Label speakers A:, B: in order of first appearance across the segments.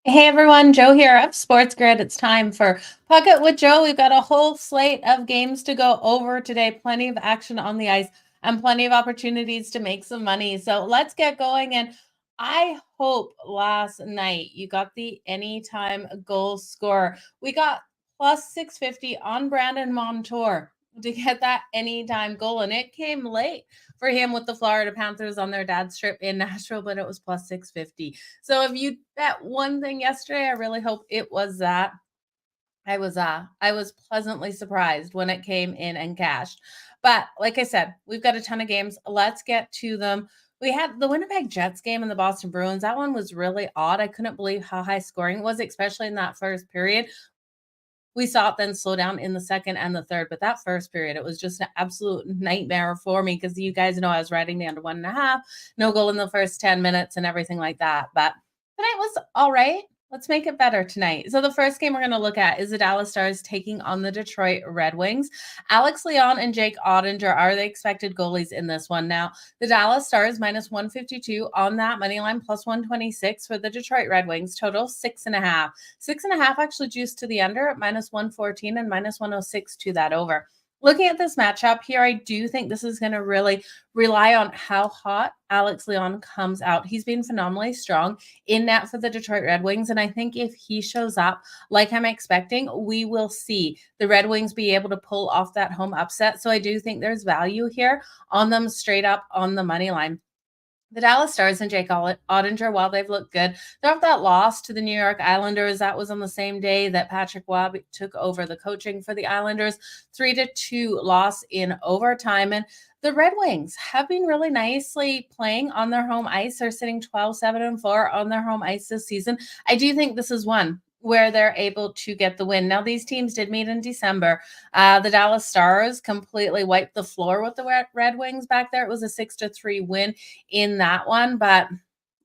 A: Hey everyone, Joe here of SportsGrid. It's time for Puck with Joe. We've got a whole slate of games to go over today, plenty of action on the ice and plenty of opportunities to make some money. So let's get going. And I hope last night you got the anytime goal scorer. We got plus 650 on Brandon Montour to get that anytime goal, and it came late for him with the Florida Panthers on their dad's trip in Nashville, but it was plus 650. So if you bet one thing yesterday, I really hope it was that. I was pleasantly surprised when it came in and cashed. But like I said, we've got a ton of games. Let's get to them. We had the Winnipeg Jets game and the Boston Bruins. That one was really odd. I couldn't believe how high scoring it was, especially in that first period. We saw it then slow down in the second and the third, but that first period, it was just an absolute nightmare for me because you guys know I was riding the under 1.5, no goal in the first 10 minutes and everything like that. But tonight was all right. Let's make it better tonight. So the first game we're going to look at is the Dallas Stars taking on the Detroit Red Wings. Alex Leon and Jake Ottinger are the expected goalies in this one. Now, the Dallas Stars minus 152 on that money line, plus 126 for the Detroit Red Wings, total 6.5. 6.5 actually juiced to the under at minus 114 and minus 106 to that over. Looking at this matchup here, I do think this is going to really rely on how hot Alex Leon comes out. He's been phenomenally strong in net for the Detroit Red Wings, and I think if he shows up like I'm expecting, we will see the Red Wings be able to pull off that home upset. So I do think there's value here on them straight up on the money line. The Dallas Stars and Jake Ottinger, while they've looked good, they're off that loss to the New York Islanders. That was on the same day that Patrick Waugh took over the coaching for the Islanders. 3-2 loss in overtime. And the Red Wings have been really nicely playing on their home ice. They're sitting 12-7-4 on their home ice this season. I do think this is one where they're able to get the win. Now, these teams did meet in December. The Dallas Stars completely wiped the floor with the Red Wings back there. It was a 6-3 win in that one, but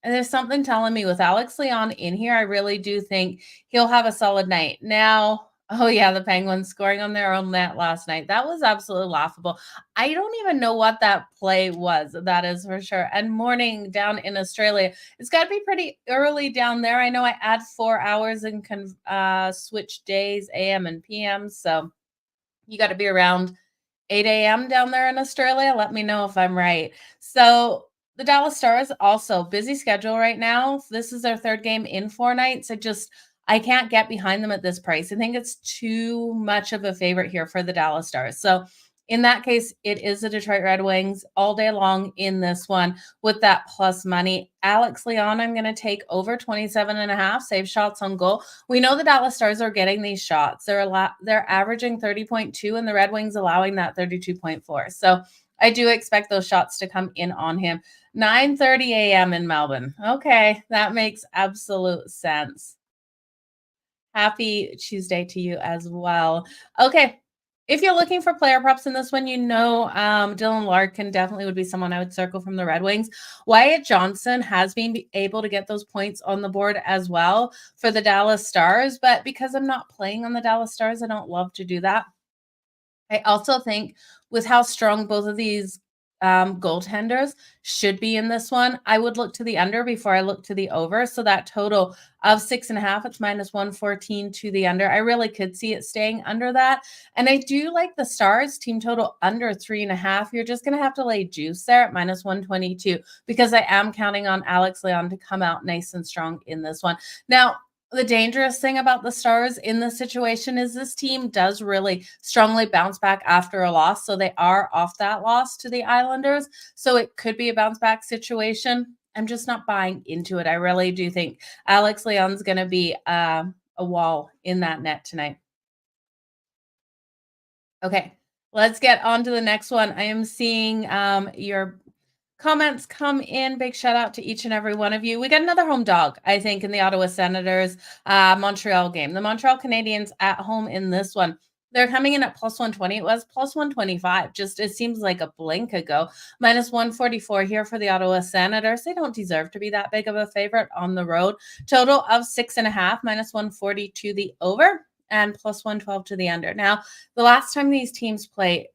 A: there's something telling me with Alex Leon in here, I really do think he'll have a solid night. Now, oh yeah, the Penguins scoring on their own net last night. That was absolutely laughable. I don't even know what that play was. That is for sure. And morning down in Australia, it's got to be pretty early down there. I know I add 4 hours and can switch days, AM and PM. So you got to be around 8 a.m. down there in Australia. Let me know if I'm right. So the Dallas Stars also busy schedule right now. This is their third game in 4 nights. I can't get behind them at this price. I think it's too much of a favorite here for the Dallas Stars. So in that case, it is the Detroit Red Wings all day long in this one with that plus money. Alex Leon, I'm going to take over 27.5 save shots on goal. We know the Dallas Stars are getting these shots. They're averaging 30.2 and the Red Wings allowing that 32.4. So I do expect those shots to come in on him. 9:30 a.m. in Melbourne. Okay, that makes absolute sense. Happy Tuesday to you as well. Okay. If you're looking for player props in this one, Dylan Larkin definitely would be someone I would circle from the Red Wings. Wyatt Johnson has been able to get those points on the board as well for the Dallas Stars, but because I'm not playing on the Dallas Stars, I don't love to do that. I also think with how strong both of these goaltenders should be in this one, I would look to the under before I look to the over. So that total of 6.5, it's minus 114 to the under. I really could see it staying under that. And I do like the Stars team total under 3.5. You're just going to have to lay juice there at minus 122 because I am counting on Alex Leon to come out nice and strong in this one. Now, the dangerous thing about the Stars in this situation is this team does really strongly bounce back after a loss. So they are off that loss to the Islanders. So it could be a bounce back situation. I'm just not buying into it. I really do think Alex Leon's going to be a wall in that net tonight. Okay, let's get on to the next one. I am seeing your comments come in. Big shout out to each and every one of you. We got another home dog, I think, in the Ottawa Senators Montreal game. The Montreal Canadiens at home in this one. They're coming in at plus 120. It was plus 125. Just it seems like a blink ago. Minus 144 here for the Ottawa Senators. They don't deserve to be that big of a favorite on the road. Total of 6.5, minus 140 to the over and plus 112 to the under. Now, the last time these teams played,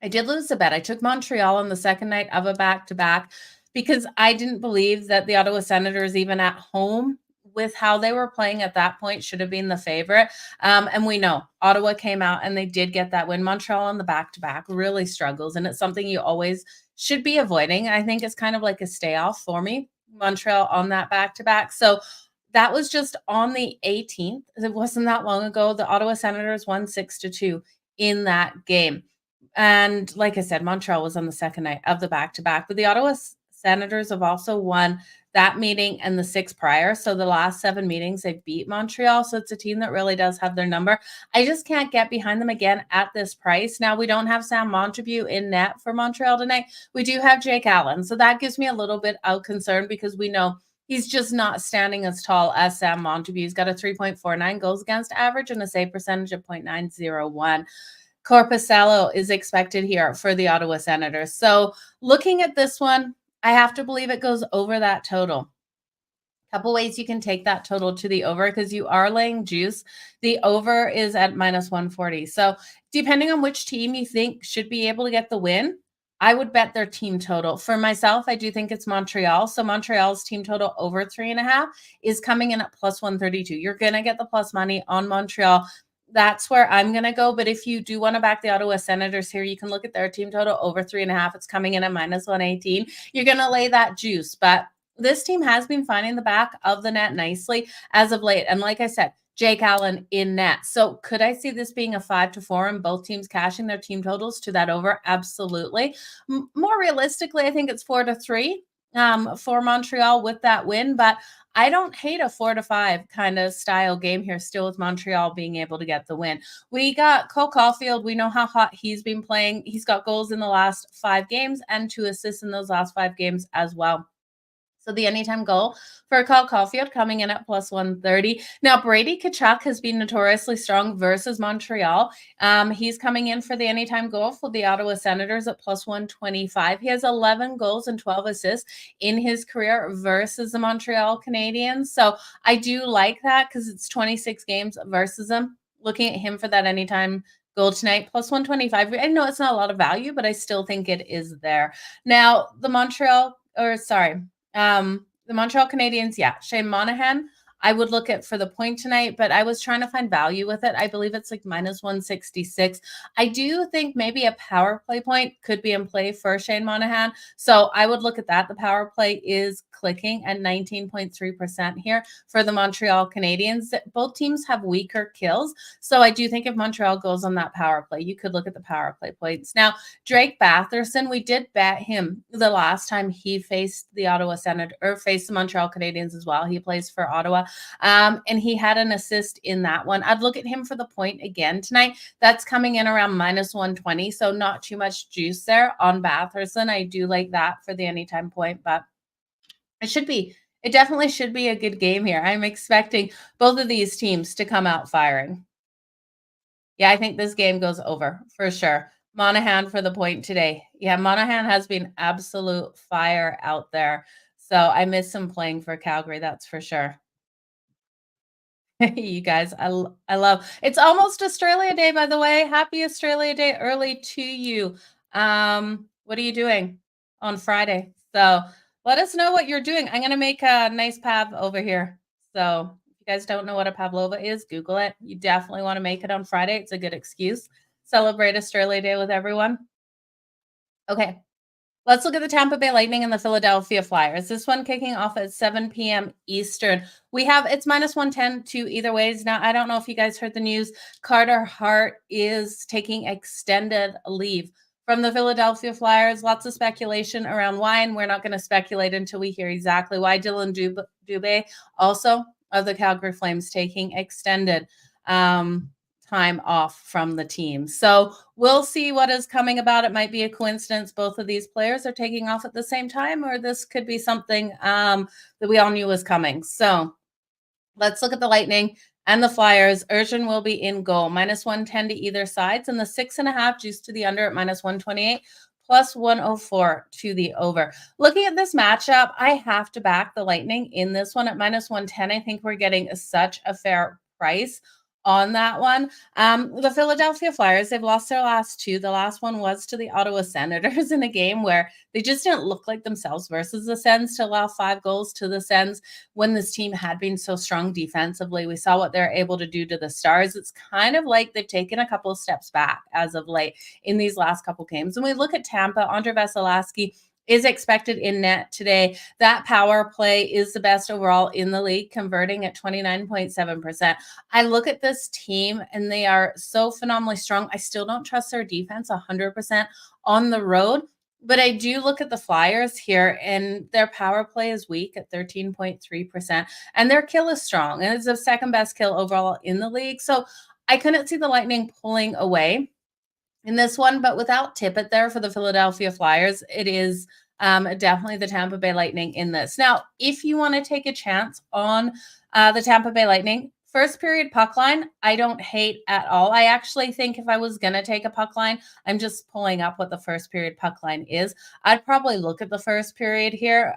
A: I did lose the bet. I took Montreal on the second night of a back-to-back because I didn't believe that the Ottawa Senators, even at home, with how they were playing at that point, should have been the favorite. And we know Ottawa came out and they did get that win. Montreal on the back-to-back really struggles, and it's something you always should be avoiding. I think it's kind of like a stay off for me, Montreal on that back-to-back. So that was just on the 18th. It wasn't that long ago. The Ottawa Senators won 6-2 in that game. And like I said, Montreal was on the second night of the back-to-back, but the Ottawa Senators have also won that meeting and the 6 prior. So the last 7 meetings, they beat Montreal. So it's a team that really does have their number. I just can't get behind them again at this price. Now, we don't have Sam Montague in net for Montreal tonight. We do have Jake Allen. So that gives me a little bit of concern because we know he's just not standing as tall as Sam Montague. He's got a 3.49 goals against average and a save percentage of 0.901. Korpisalo is expected here for the Ottawa Senators. So looking at this one, I have to believe it goes over that total. Couple ways you can take that total to the over because you are laying juice. The over is at -140. So depending on which team you think should be able to get the win, I would bet their team total. For myself, I do think it's Montreal. So Montreal's team total over 3.5 is coming in at +132. You're going to get the plus money on Montreal. That's where I'm going to go. But if you do want to back the Ottawa Senators here, you can look at their team total over 3.5. It's coming in at -118. You're going to lay that juice. But this team has been finding the back of the net nicely as of late. And like I said, Jake Allen in net. So could I see this being a 5-4 and both teams cashing their team totals to that over? Absolutely. More realistically, I think it's 4-3 for Montreal with that win. But I don't hate a 4-5 kind of style game here, still with Montreal being able to get the win. We got Cole Caulfield. We know how hot he's been playing. He's got goals in the last 5 games and 2 assists in those last 5 games as well. So the anytime goal for Cole Caulfield coming in at +130. Now, Brady Tkachuk has been notoriously strong versus Montreal. He's coming in for the anytime goal for the Ottawa Senators at +125. He has 11 goals and 12 assists in his career versus the Montreal Canadiens. So I do like that because it's 26 games versus them. Looking at him for that anytime goal tonight, +125. I know it's not a lot of value, but I still think it is there. Now, the Montreal Canadiens, yeah, Shane Monahan, I would look at for the point tonight, but I was trying to find value with it. I believe it's like -166. I do think maybe a power play point could be in play for Shane Monahan. So I would look at that. The power play is clicking at 19.3% here for the Montreal Canadiens. Both teams have weaker kills. So I do think if Montreal goes on that power play, you could look at the power play points. Now, Drake Batherson, we did bet him the last time he faced the Ottawa Senators or faced the Montreal Canadiens as well. He plays for Ottawa. And he had an assist in that one. I'd look at him for the point again tonight. That's coming in around -120. So not too much juice there on Batherson. I do like that for the anytime point, but it definitely should be a good game here. I'm expecting both of these teams to come out firing. Yeah, I think this game goes over for sure. Monahan for the point today. Yeah, Monahan has been absolute fire out there. So I miss him playing for Calgary, that's for sure. You guys, I love it's almost Australia Day, by the way. Happy Australia Day early to you. What are you doing on Friday? So let us know what you're doing. I'm gonna make a nice pav over here. So if you guys don't know what a pavlova is, Google it. You definitely want to make it on Friday. It's a good excuse. Celebrate Australia Day with everyone. Okay. Let's look at the Tampa Bay Lightning and the Philadelphia Flyers. This one kicking off at 7 p.m. Eastern. It's -110 to either ways. Now, I don't know if you guys heard the news. Carter Hart is taking extended leave from the Philadelphia Flyers. Lots of speculation around why, and we're not going to speculate until we hear exactly why. Dylan Dubé, also of the Calgary Flames, taking extended time off from the team. So we'll see what is coming about. It might be a coincidence both of these players are taking off at the same time, or this could be something that we all knew was coming. So let's look at the Lightning and the Flyers. Urchin will be in goal, -110 to either sides, and the 6.5 juice to the under at -128. +104 to the over. Looking at this matchup, I have to back the Lightning in this one at -110. I think we're getting such a fair price on that one. The Philadelphia Flyers, they've lost their last two. The last one was to the Ottawa Senators in a game where they just didn't look like themselves versus the Sens to allow 5 goals to the Sens when this team had been so strong defensively. We saw what they're able to do to the Stars. It's kind of like they've taken a couple of steps back as of late in these last couple games. When we look at Tampa, Andre Vasilevsky is expected in net today. That power play is the best overall in the league, converting at 29.7%. I look at this team and they are so phenomenally strong. I still don't trust their defense 100% on the road, but I do look at the Flyers here and their power play is weak at 13.3%, and their kill is strong, and it's the second best kill overall in the league. So I couldn't see the Lightning pulling away in this one, but without Tippett there for the Philadelphia Flyers, it is definitely the Tampa Bay Lightning in this. Now, if you want to take a chance on the Tampa Bay Lightning, first period puck line, I don't hate at all. I actually think if I was going to take a puck line, I'm just pulling up what the first period puck line is. I'd probably look at the first period here.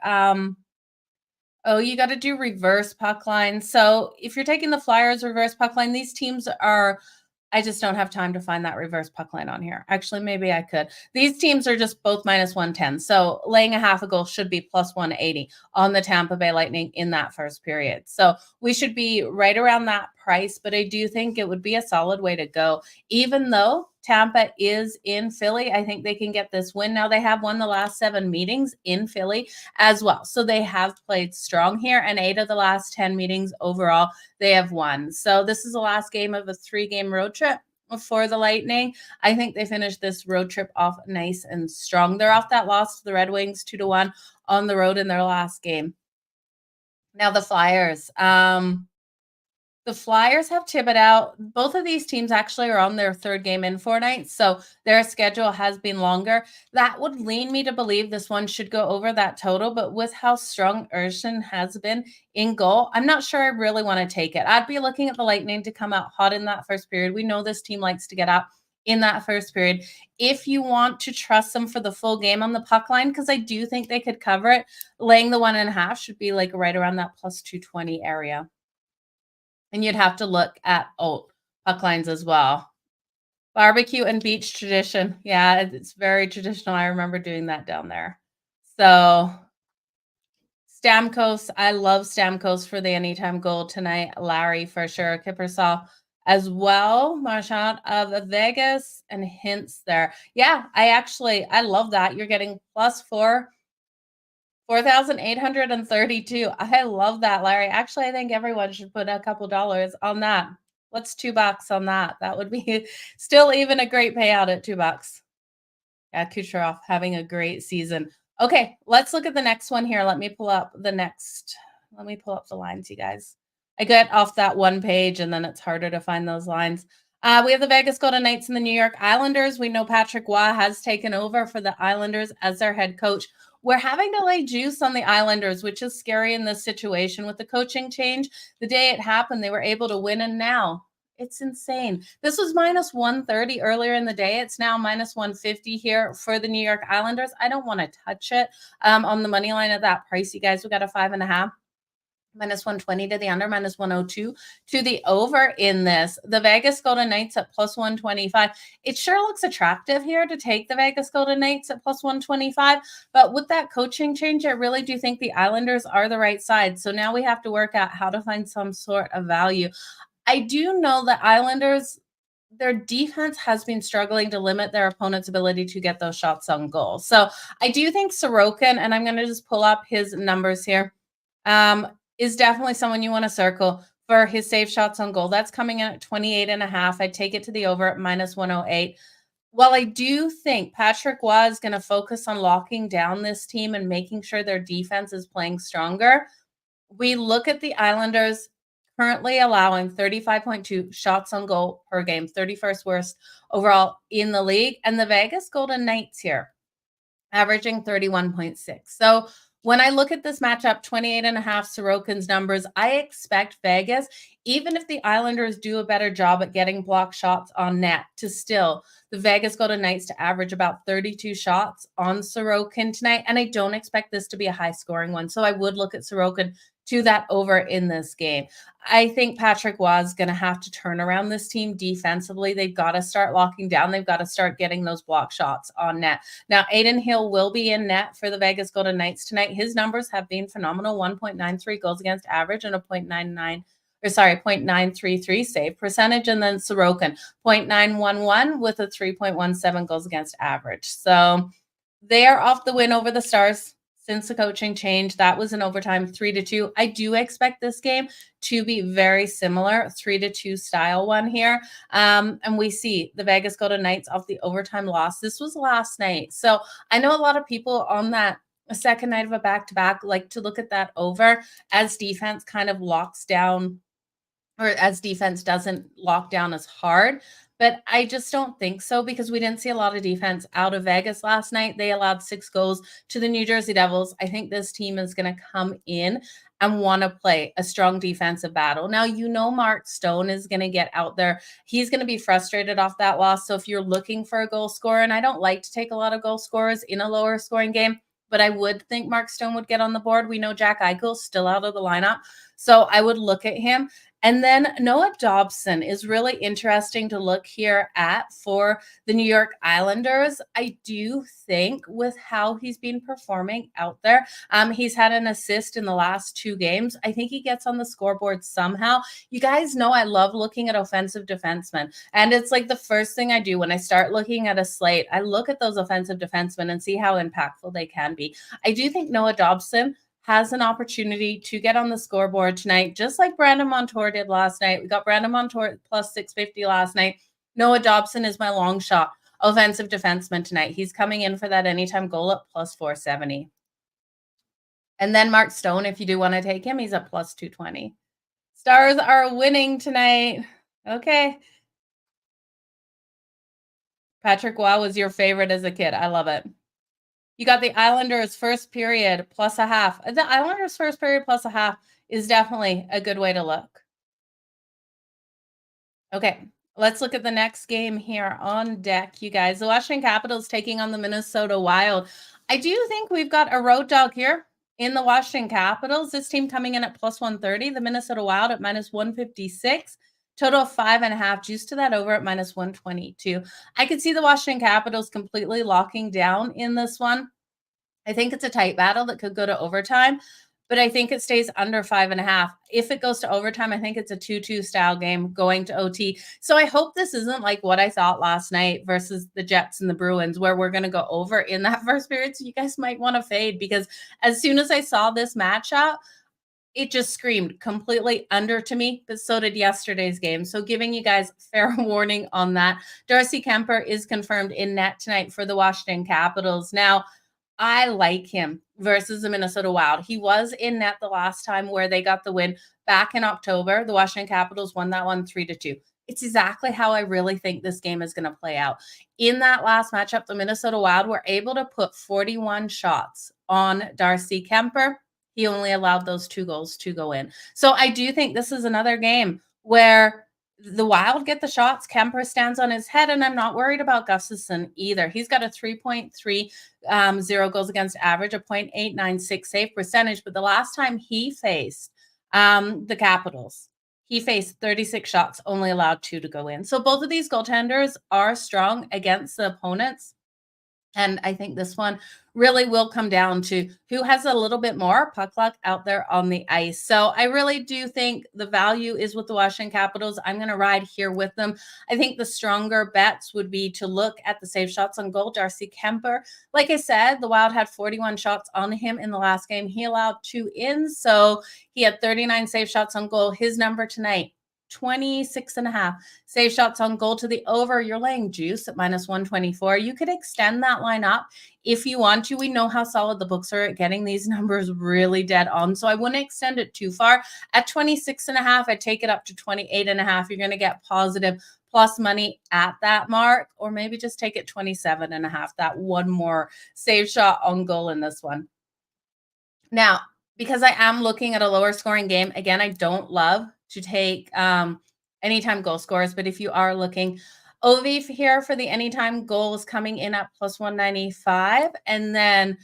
A: Oh, you got to do reverse puck line. So if you're taking the Flyers reverse puck line, these teams are – I just don't have time to find that reverse puck line on here. Actually, maybe I could. These teams are just both minus 110. So laying a half a goal should be plus 180 on the Tampa Bay Lightning in that first period. So we should be right around that price, but I do think it would be a solid way to go. Even though Tampa is in Philly, I think they can get this win. Now, they have won the last 7 meetings in Philly as well. So they have played strong here, and 8 of the last 10 meetings overall, they have won. So this is the last game of a 3-game road trip for the Lightning. I think they finished this road trip off nice and strong. They're off that loss to the Red Wings 2-1 on the road in their last game. Now, the Flyers. The Flyers have Tippett out. Both of these teams actually are on their 3rd game in 4 nights, so their schedule has been longer. That would lead me to believe this one should go over that total, but with how strong Ersson has been in goal, I'm not sure I really want to take it. I'd be looking at the Lightning to come out hot in that first period. We know this team likes to get up in that first period. If you want to trust them for the full game on the puck line, because I do think they could cover it, laying the 1.5 should be like right around that plus 220 area. And you'd have to look at puck lines as well. Barbecue and beach tradition. Yeah, it's very traditional. I remember doing that down there. So Stamkos, I love Stamkos for the anytime goal tonight. Larry for sure. Kippersaw as well. Marchand of Vegas and Hintz there. Yeah, I love that. You're getting plus 4,832. I love that, Larry. Actually, I think everyone should put a couple dollars on that. What's $2 on that? That would be still even a great payout at $2. Yeah, Kucherov having a great season. Okay, let's look at the next one here. Let me pull up the lines, you guys. I get off that one page, and then it's harder to find those lines. We have the Vegas Golden Knights and the New York Islanders. We know Patrick Roy has taken over for the Islanders as their head coach. We're having to lay juice on the Islanders, which is scary in this situation with the coaching change. The day it happened, they were able to win, and now it's insane. This was minus 130 earlier in the day. It's now minus 150 here for the New York Islanders. I don't want to touch it on the money line at that price, you guys. We got a 5.5. Minus 120 to the under, minus 102 to the over in this. The Vegas Golden Knights at plus 125. It sure looks attractive here to take the Vegas Golden Knights at plus 125. But with that coaching change, I really do think the Islanders are the right side. So now we have to work out how to find some sort of value. I do know the Islanders, their defense has been struggling to limit their opponent's ability to get those shots on goal. So I do think Sorokin, and I'm going to just pull up his numbers here, is definitely someone you want to circle for his save shots on goal. That's coming in at 28.5. I'd take it to the over at minus 108. While I do think Patrick Roy is going to focus on locking down this team and making sure their defense is playing stronger, we look at the Islanders currently allowing 35.2 shots on goal per game, 31st worst overall in the league. And the Vegas Golden Knights here, averaging 31.6. So when I look at this matchup, 28.5 Sorokin's numbers, I expect Vegas, even if the Islanders do a better job at getting block shots on net, to still the Vegas Golden Knights to average about 32 shots on Sorokin tonight. And I don't expect this to be a high-scoring one. So I would look at Sorokin to that over in this game. I think Patrick Waugh is going to have to turn around this team defensively. They've got to start locking down. They've got to start getting those block shots on net. Now, Aiden Hill will be in net for the Vegas Golden Knights tonight. His numbers have been phenomenal: 1.93 goals against average and a 0.933 save percentage. And then Sorokin, 0.911 with a 3.17 goals against average. So they are off the win over the Stars since the coaching change. That was an overtime 3-2. I do expect this game to be very similar, 3-2 style one here. And we see the Vegas Golden Knights off the overtime loss. This was last night. So I know a lot of people on that second night of a back-to-back like to look at that over as defense kind of locks down, or as defense doesn't lock down as hard. But I just don't think so, because we didn't see a lot of defense out of Vegas last night. They allowed 6 goals to the New Jersey Devils. I think this team is going to come in and want to play a strong defensive battle. Now, Mark Stone is going to get out there. He's going to be frustrated off that loss. So if you're looking for a goal scorer, and I don't like to take a lot of goal scorers in a lower scoring game, but I would think Mark Stone would get on the board. We know Jack Eichel's still out of the lineup, so I would look at him. And then Noah Dobson is really interesting to look here at for the New York Islanders. I do think with how he's been performing out there, he's had an assist in the last 2 games. I think he gets on the scoreboard somehow. You guys know I love looking at offensive defensemen. And it's like the first thing I do when I start looking at a slate. I look at those offensive defensemen and see how impactful they can be. I do think Noah Dobson has an opportunity to get on the scoreboard tonight, just like Brandon Montour did last night. We got Brandon Montour plus 650 last night. Noah Dobson is my long shot offensive defenseman tonight. He's coming in for that anytime goal at plus 470. And then Mark Stone, if you do want to take him, he's at plus 220. Stars are winning tonight. Okay. Patrick Waugh was your favorite as a kid. I love it. You got the Islanders first period plus a half. The Islanders first period plus a half is definitely a good way to look. Okay, let's look at the next game here on deck, you guys. The Washington Capitals taking on the Minnesota Wild. I do think we've got a road dog here in the Washington Capitals. This team coming in at plus 130. The Minnesota Wild at minus 156. Total of 5.5, juice to that over at minus 122. I could see the Washington Capitals completely locking down in this one. I think it's a tight battle that could go to overtime, but I think it stays under 5.5. If it goes to overtime, I think it's a 2-2 style game going to OT. So I hope this isn't like what I thought last night versus the Jets and the Bruins, where we're going to go over in that first period. So you guys might want to fade, because as soon as I saw this matchup, it just screamed completely under to me, but so did yesterday's game. So giving you guys fair warning on that. Darcy Kuemper is confirmed in net tonight for the Washington Capitals. Now, I like him versus the Minnesota Wild. He was in net the last time where they got the win back in October. The Washington Capitals won that one 3-2. It's exactly how I really think this game is going to play out. In that last matchup, the Minnesota Wild were able to put 41 shots on Darcy Kuemper. He only allowed those 2 goals to go in. So I do think this is another game where the Wild get the shots. Kuemper stands on his head, and I'm not worried about Gustafsson either. He's got a 3.30 goals against average, a 0.896 save percentage. But the last time he faced the Capitals, he faced 36 shots, only allowed 2 to go in. So both of these goaltenders are strong against the opponents. And I think this one really will come down to who has a little bit more puck luck out there on the ice. So I really do think the value is with the Washington Capitals. I'm going to ride here with them. I think the stronger bets would be to look at the save shots on goal. Darcy Kuemper, like I said, the Wild had 41 shots on him in the last game. He allowed 2 in, so he had 39 save shots on goal. His number tonight, 26.5 save shots on goal to the over. You're laying juice at minus 124. You could extend that line up if you want to. We know how solid the books are at getting these numbers really dead on, so I wouldn't extend it too far. At 26.5, I'd take it up to 28.5. You're going to get positive plus money at that mark, or maybe just take it 27.5. That one more save shot on goal in this one. Now, because I am looking at a lower scoring game, again, I don't love to take anytime goal scorers, but if you are looking, Ovi here for the anytime goals coming in at plus 195, and then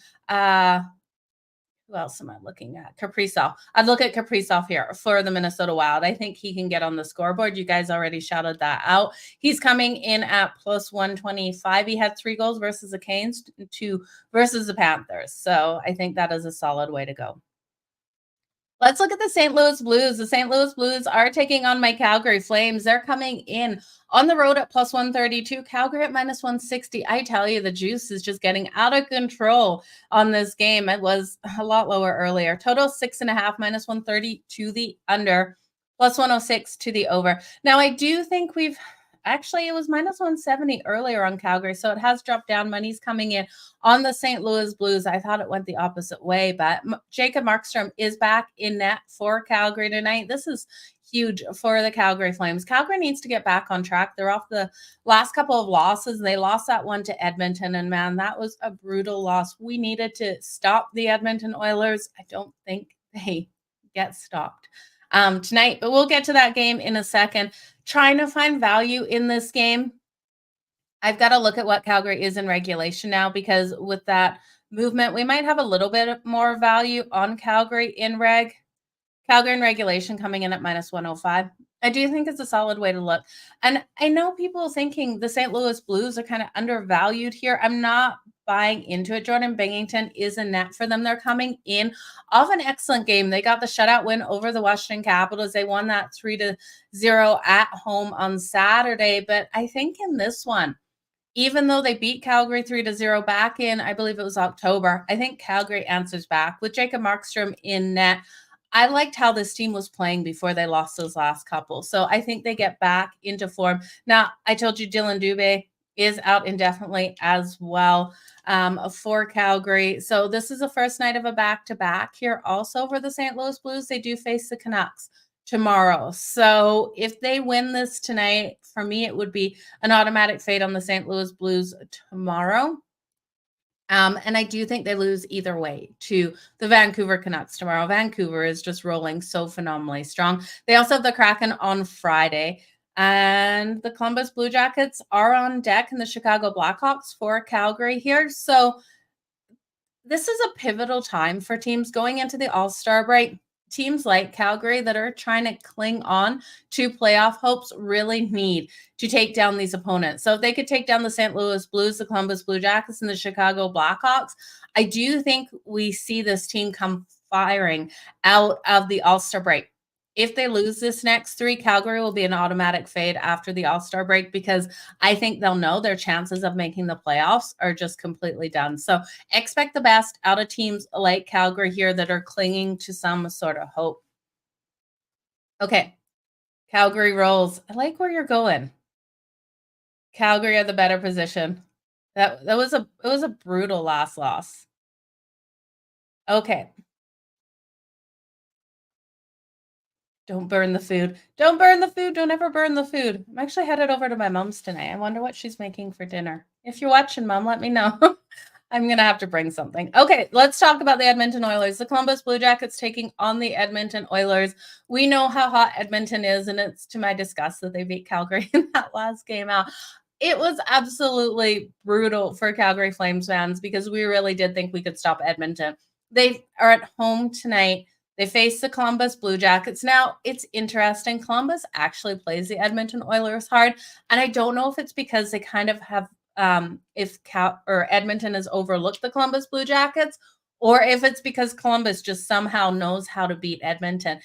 A: Who else am I looking at? Kaprizov. I'd look at Kaprizov here for the Minnesota Wild. I think he can get on the scoreboard. You guys already shouted that out. He's coming in at plus 125. He had 3 goals versus the Canes, 2 versus the Panthers. So I think that is a solid way to go. Let's look at the St. Louis Blues. The St. Louis Blues are taking on my Calgary Flames. They're coming in on the road at plus 132. Calgary at minus 160. I tell you, the juice is just getting out of control on this game. It was a lot lower earlier. Total 6.5, minus 130 to the under, plus 106 to the over. Now, I do think it was minus 170 earlier on Calgary, so it has dropped down. Money's coming in on the St. Louis Blues. I thought it went the opposite way, but Jacob Markstrom is back in net for Calgary tonight. This is huge for the Calgary Flames. Calgary needs to get back on track. They're off the last couple of losses. They lost that one to Edmonton, and man, that was a brutal loss. We needed to stop the Edmonton Oilers. I don't think they get stopped tonight, but we'll get to that game in a second. Trying to find value in this game. I've got to look at what Calgary is in regulation now, because with that movement, we might have a little bit more value on Calgary in reg. Calgary in regulation coming in at minus 105. I do think it's a solid way to look. And I know people thinking the St. Louis Blues are kind of undervalued here. I'm not buying into it. Jordan Binghamton is a net for them. They're coming in off an excellent game. They got the shutout win over the Washington Capitals. They won that 3-0 at home on Saturday. But I think in this one, even though they beat Calgary 3-0 back in, I believe it was October, I think Calgary answers back with Jacob Markstrom in net. I liked how this team was playing before they lost those last couple. So I think they get back into form. Now, I told you Dylan Dubé is out indefinitely as well for Calgary. So this is the first night of a back-to-back here also for the St. Louis Blues. They do face the Canucks tomorrow. So if they win this tonight, for me, it would be an automatic fade on the St. Louis Blues tomorrow. And I do think they lose either way to the Vancouver Canucks tomorrow. Vancouver is just rolling so phenomenally strong. They also have the Kraken on Friday. And the Columbus Blue Jackets are on deck, and the Chicago Blackhawks for Calgary here. So this is a pivotal time for teams going into the All-Star break. Teams like Calgary that are trying to cling on to playoff hopes really need to take down these opponents. So if they could take down the St. Louis Blues, the Columbus Blue Jackets, and the Chicago Blackhawks, I do think we see this team come firing out of the All-Star break. If they lose this next 3, Calgary will be an automatic fade after the All-Star break, because I think they'll know their chances of making the playoffs are just completely done. So expect the best out of teams like Calgary here that are clinging to some sort of hope. Okay, Calgary rolls. I like where you're going. Calgary are the better position. It was a brutal last loss. Okay. Don't burn the food. Don't burn the food. Don't ever burn the food. I'm actually headed over to my mom's tonight. I wonder what she's making for dinner. If you're watching, Mom, let me know. I'm going to have to bring something. Okay, let's talk about the Edmonton Oilers. The Columbus Blue Jackets taking on the Edmonton Oilers. We know how hot Edmonton is, and it's to my disgust that they beat Calgary in that last game out. It was absolutely brutal for Calgary Flames fans, because we really did think we could stop Edmonton. They are at home tonight. They face the Columbus Blue Jackets. Now, it's interesting. Columbus actually plays the Edmonton Oilers hard, and I don't know if it's because they kind of have Edmonton has overlooked the Columbus Blue Jackets, or if it's because Columbus just somehow knows how to beat Edmonton.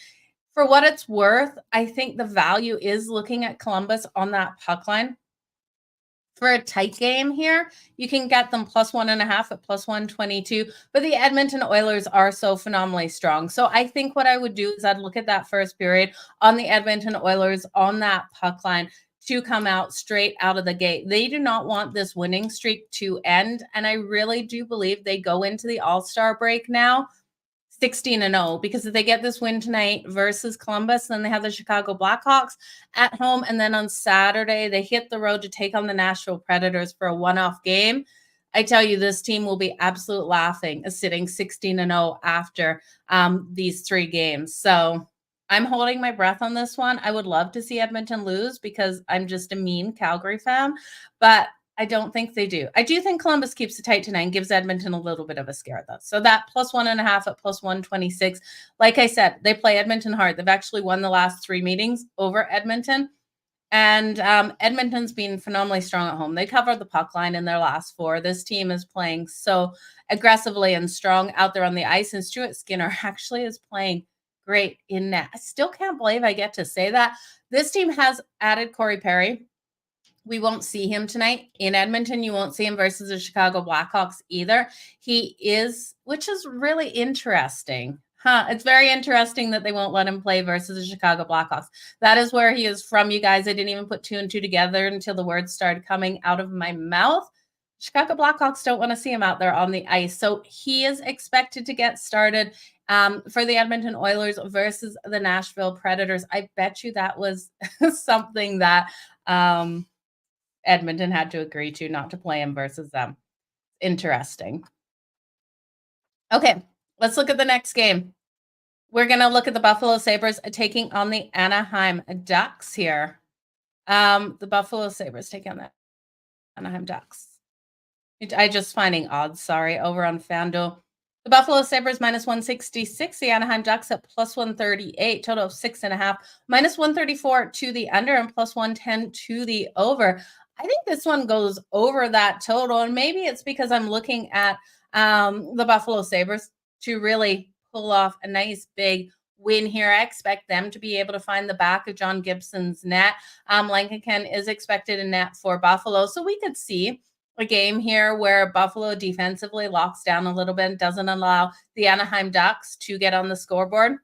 A: For what it's worth, I think the value is looking at Columbus on that puck line. For a tight game here, you can get them plus 1.5 at plus 122, but the Edmonton Oilers are so phenomenally strong. So I think what I would do is I'd look at that first period on the Edmonton Oilers on that puck line to come out straight out of the gate. They do not want this winning streak to end, and I really do believe they go into the All-Star break now 16-0, because if they get this win tonight versus Columbus, then they have the Chicago Blackhawks at home, and then on Saturday they hit the road to take on the Nashville Predators for a one-off game. I tell you, this team will be absolute laughing sitting 16-0 after these 3 games. So I'm holding my breath on this one. I would love to see Edmonton lose, because I'm just a mean Calgary fan, but I don't think they do. I do think Columbus keeps it tight tonight and gives Edmonton a little bit of a scare, though. So that +1.5 at +126. Like I said, they play Edmonton hard. They've actually won the last 3 meetings over Edmonton. And Edmonton's been phenomenally strong at home. They covered the puck line in their last 4. This team is playing so aggressively and strong out there on the ice. And Stuart Skinner actually is playing great in net. I still can't believe I get to say that. This team has added Corey Perry. We won't see him tonight in Edmonton. You won't see him versus the Chicago Blackhawks either. He is, which is really interesting. It's very interesting that they won't let him play versus the Chicago Blackhawks. That is where he is from, you guys. I didn't even put 2 and 2 together until the words started coming out of my mouth. Chicago Blackhawks don't want to see him out there on the ice. So he is expected to get started for the Edmonton Oilers versus the Nashville Predators. I bet you that was something that Edmonton had to agree to, not to play him versus them. Interesting. Okay, let's look at the next game. We're going to look at the Buffalo Sabres taking on the Anaheim Ducks here. The Buffalo Sabres taking on the Anaheim Ducks. I just finding odds, sorry, over on FanDuel. The Buffalo Sabres -166, the Anaheim Ducks at +138, total of 6.5, -134 to the under and +110 to the over. I think this one goes over that total, and maybe it's because I'm looking at the Buffalo Sabres to really pull off a nice big win here. I expect them to be able to find the back of John Gibson's net. Lankenken is expected in net for Buffalo, so we could see a game here where Buffalo defensively locks down a little bit and doesn't allow the Anaheim Ducks to get on the scoreboard.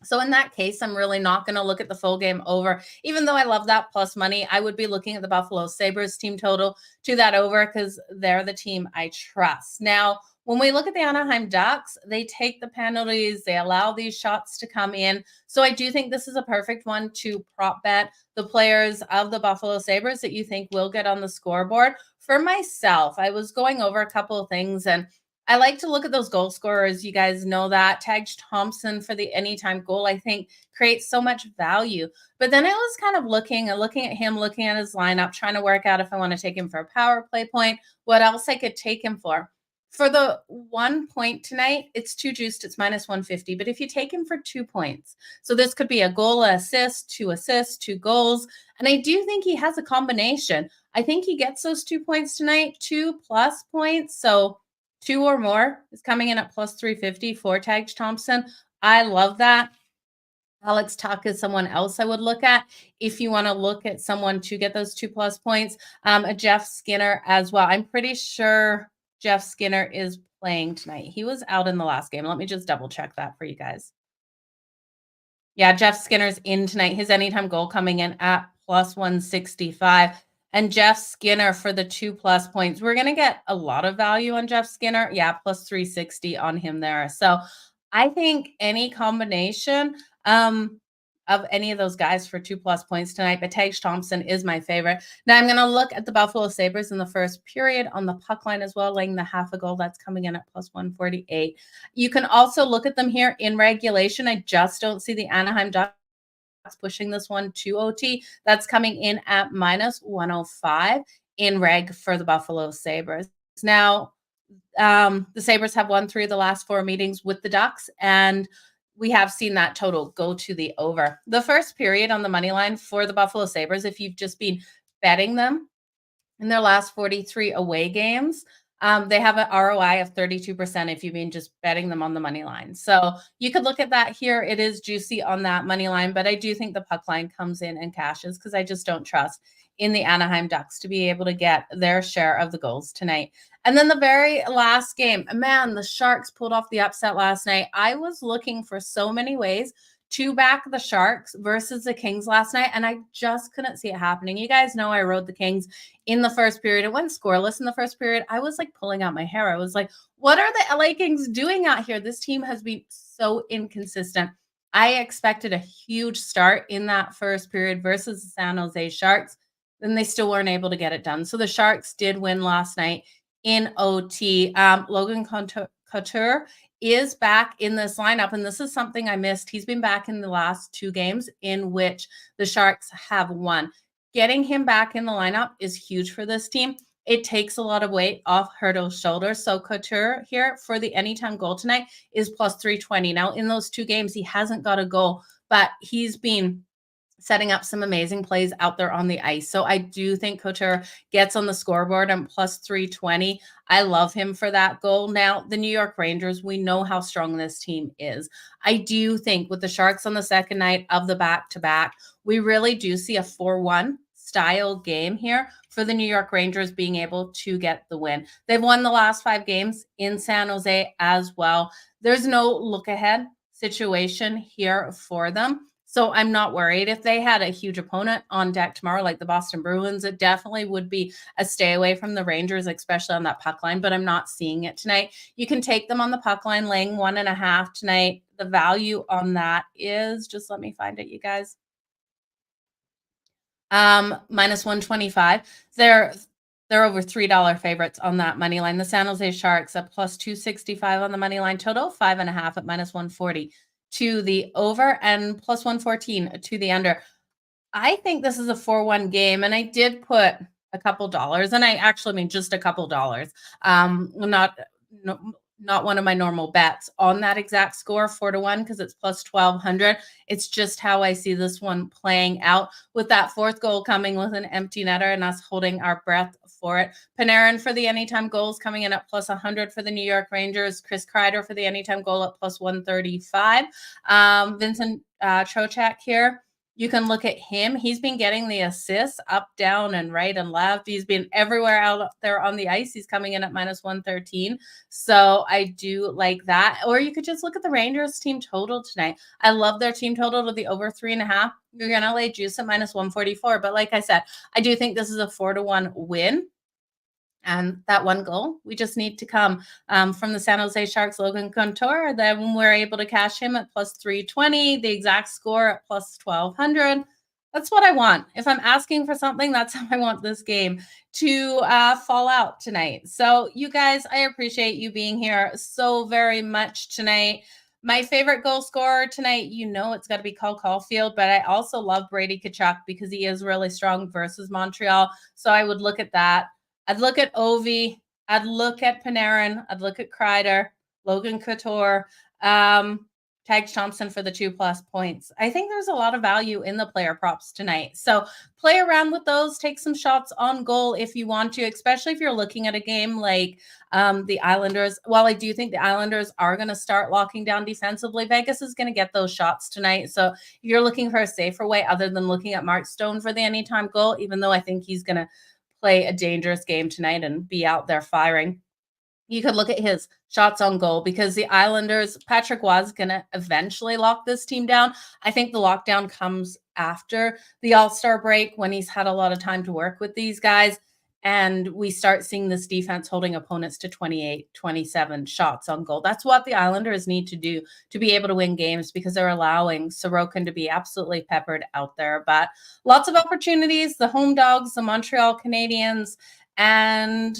A: So in that case, I'm really not going to look at the full game over. Even though I love that plus money, I would be looking at the Buffalo Sabres team total to that over because they're the team I trust. Now, when we look at the Anaheim Ducks, they take the penalties. They allow these shots to come in. So I do think this is a perfect one to prop bet the players of the Buffalo Sabres that you think will get on the scoreboard. For myself, I was going over a couple of things, and I like to look at those goal scorers. You guys know that. Tage Thompson for the anytime goal, I think, creates so much value. But then I was kind of looking at him, looking at his lineup, trying to work out if I want to take him for a power play point, what else I could take him for. For the 1 point tonight, it's too juiced. It's -150. But if you take him for 2 points, so this could be a goal, assist, 2 goals. And I do think he has a combination. I think he gets those 2 points tonight, 2+ points. So 2 or more is coming in at +350 for Tage Thompson. I love that. Alex Tuck is someone else I would look at if you want to look at someone to get those 2+ points. Jeff Skinner as well. I'm pretty sure Jeff Skinner is playing tonight. He was out in the last game. Let me just double check that for you guys. Yeah, Jeff Skinner's in tonight. His anytime goal coming in at +165. And Jeff Skinner for the 2+ points. We're going to get a lot of value on Jeff Skinner. Yeah, +360 on him there. So I think any combination of any of those guys for 2+ points tonight, but Tage Thompson is my favorite. Now I'm going to look at the Buffalo Sabres in the first period on the puck line as well, laying the half a goal. That's coming in at +148. You can also look at them here in regulation. I just don't see the Anaheim Ducks pushing this one to OT. That's coming in at -105 in reg for the Buffalo Sabres. Now, the Sabres have won 3 of the last 4 meetings with the Ducks, and we have seen that total go to the over. The first period on the money line for the Buffalo Sabres, if you've just been betting them in their last 43 away games, they have an ROI of 32% if you've been just betting them on the money line. So you could look at that here. It is juicy on that money line, but I do think the puck line comes in and cashes because I just don't trust in the Anaheim Ducks to be able to get their share of the goals tonight. And then the very last game, man, the Sharks pulled off the upset last night. I was looking for so many ways to back the Sharks versus the Kings last night, and I just couldn't see it happening. You guys know I rode the Kings in the first period. It went scoreless in the first period. I was like pulling out my hair. I was like, what are the LA Kings doing out here? This team has been so inconsistent. I expected a huge start in that first period versus the San Jose Sharks, and they still weren't able to get it done. So the Sharks did win last night in OT. Logan Couture is back in this lineup, and this is something I missed. He's been back in the last 2 games in which the Sharks have won. Getting him back in the lineup is huge for this team. it takes a lot of weight off Hurdle's shoulders. So Couture here for the anytime goal tonight is plus 320. Now, in those 2 games, he hasn't got a goal, but he's been setting up some amazing plays out there on the ice. So I do think Couture gets on the scoreboard and plus 320. I love him for that goal. Now, the New York Rangers, we know how strong this team is. I do think with the Sharks on the second night of the back-to-back, we really do see a 4-1 style game here for the New York Rangers being able to get the win. They've won the last 5 games in San Jose as well. There's no look ahead situation here for them. So I'm not worried. If they had a huge opponent on deck tomorrow, like the Boston Bruins, it definitely would be a stay away from the Rangers, especially on that puck line, but I'm not seeing it tonight. You can take them on the puck line, laying 1.5 tonight. The value on that is, just let me find it, you guys. Minus 125. They're over $3 favorites on that money line. The San Jose Sharks at plus 265 on the money line total, 5.5 at minus 140 to the over and plus 114 to the under. I think this is a 4-1 game, and I did put a couple dollars, and I actually mean just a couple dollars. Not one of my normal bets on that exact score, 4-1, because it's plus 1,200. It's just how I see this one playing out, with that 4th goal coming with an empty netter and us holding our breath for it. Panarin for the anytime goals coming in at plus 100 for the New York Rangers. Chris Kreider for the anytime goal at plus 135. Vincent Trocheck here. You can look at him. He's been getting the assists up, down, and right and left. He's been everywhere out there on the ice. He's coming in at minus 113. So I do like that. Or you could just look at the Rangers team total tonight. I love their team total to the over 3.5. You're going to lay juice at minus 144. But like I said, I do think this is a 4-1 win. And that one goal, we just need to come from the San Jose Sharks, Logan Couture. Then we're able to cash him at plus 320, the exact score at plus 1,200. That's what I want. If I'm asking for something, that's how I want this game to fall out tonight. So you guys, I appreciate you being here so very much tonight. My favorite goal scorer tonight, it's got to be Cole Caulfield, but I also love Brady Tkachuk because he is really strong versus Montreal. So I would look at that. I'd look at Ovi. I'd look at Panarin. I'd look at Kreider, Logan Couture, Tage Thompson for the 2+ points. I think there's a lot of value in the player props tonight. So play around with those. Take some shots on goal if you want to, especially if you're looking at a game like the Islanders. While I do think the Islanders are going to start locking down defensively, Vegas is going to get those shots tonight. So if you're looking for a safer way other than looking at Mark Stone for the anytime goal, even though I think he's going to play a dangerous game tonight and be out there firing, you could look at his shots on goal, because the Islanders, Patrick Roy is going to eventually lock this team down. I think the lockdown comes after the All-Star break, when he's had a lot of time to work with these guys, and we start seeing this defense holding opponents to 28, 27 shots on goal. That's what the Islanders need to do to be able to win games, because they're allowing Sorokin to be absolutely peppered out there. But lots of opportunities. The home dogs, the Montreal Canadiens, and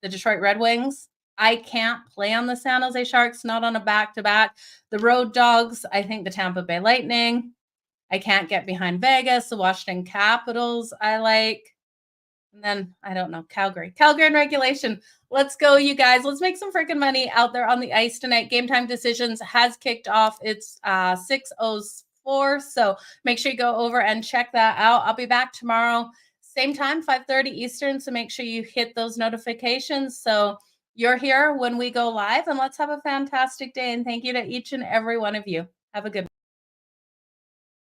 A: the Detroit Red Wings. I can't play on the San Jose Sharks, not on a back-to-back. The road dogs, I think the Tampa Bay Lightning. I can't get behind Vegas. The Washington Capitals, I like. And then, I don't know, Calgary in regulation. Let's go, you guys. Let's make some freaking money out there on the ice tonight. Game Time Decisions has kicked off. It's 6:04, so make sure you go over and check that out. I'll be back tomorrow, same time, 5:30 Eastern, so make sure you hit those notifications so you're here when we go live. And let's have a fantastic day. And thank you to each and every one of you. Have a good one.